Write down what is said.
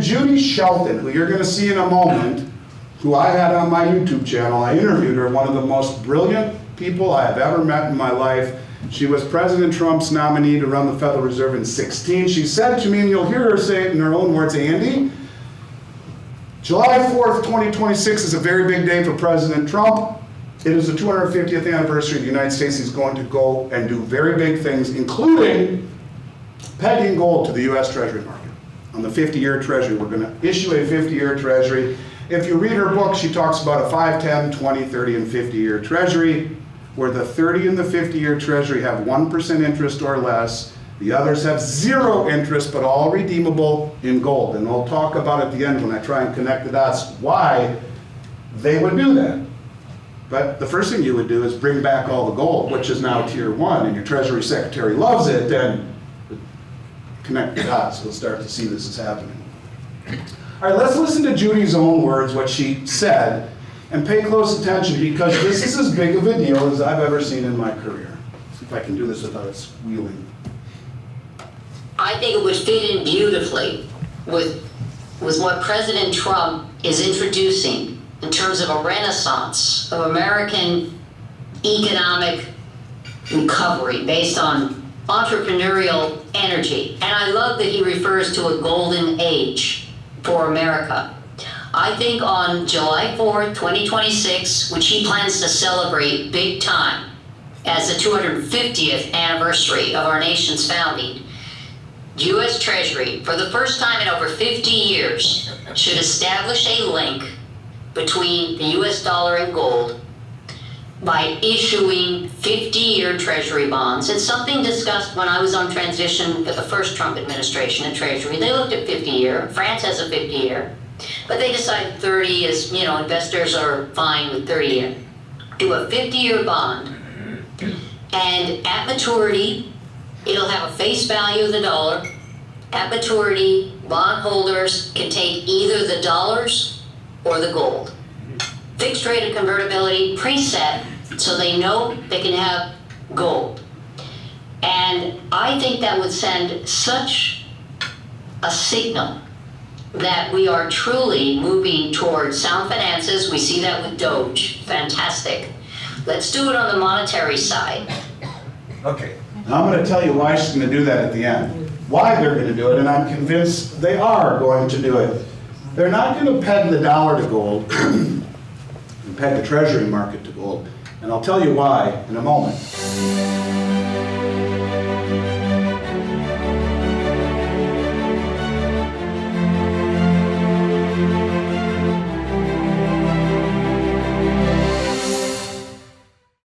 then Judy Shelton, who you're going to see in a moment, who I had on my YouTube channel. I interviewed her, one of the most brilliant people I have ever met in my life. She was President Trump's nominee to run the Federal Reserve in 2016. She said to me, and you'll hear her say it in her own words, Andy, July 4th, 2026 is a very big day for President Trump. It is the 250th anniversary of the United States. He's going to go and do very big things, including pegging gold to the US Treasury market. On the 50-year Treasury, we're going to issue a 50-year Treasury. If you read her book, she talks about a 5, 10, 20, 30, and 50-year Treasury, where the 30 and the 50-year Treasury have 1% interest or less. The others have 0 interest, but all redeemable in gold. And we'll talk about at the end when I try and connect the dots why they would do that. But the first thing you would do is bring back all the gold, which is now tier 1, and your Treasury Secretary loves it, then connect the dots. We'll start to see this is happening. All right, let's listen to Judy's own words, what she said, and pay close attention because this is as big of a deal as I've ever seen in my career. See if I can do this without it squealing. I think it would fit in beautifully with what President Trump is introducing in terms of a renaissance of American economic recovery based on entrepreneurial energy. And I love that he refers to a golden age for America. I think on July 4th, 2026, which he plans to celebrate big time as the 250th anniversary of our nation's founding, U.S. Treasury, for the first time in over 50 years, should establish a link between the U.S. dollar and gold by issuing 50-year Treasury bonds. It's something discussed when I was on transition with the first Trump administration at Treasury. They looked at 50-year. France has a 50-year. But they decided 30 is, investors are fine with 30-year. Do a 50-year bond, and at maturity, it'll have a face value of the dollar. At maturity, bondholders can take either the dollars or the gold. Fixed rate of convertibility, preset, so they know they can have gold. And I think that would send such a signal that we are truly moving towards sound finances. We see that with Doge, fantastic. Let's do it on the monetary side. Okay, now I'm going to tell you why she's going to do that at the end. Why they're going to do it, and I'm convinced they are going to do it. They're not going to peg the dollar to gold and peg the Treasury market to gold. And I'll tell you why in a moment.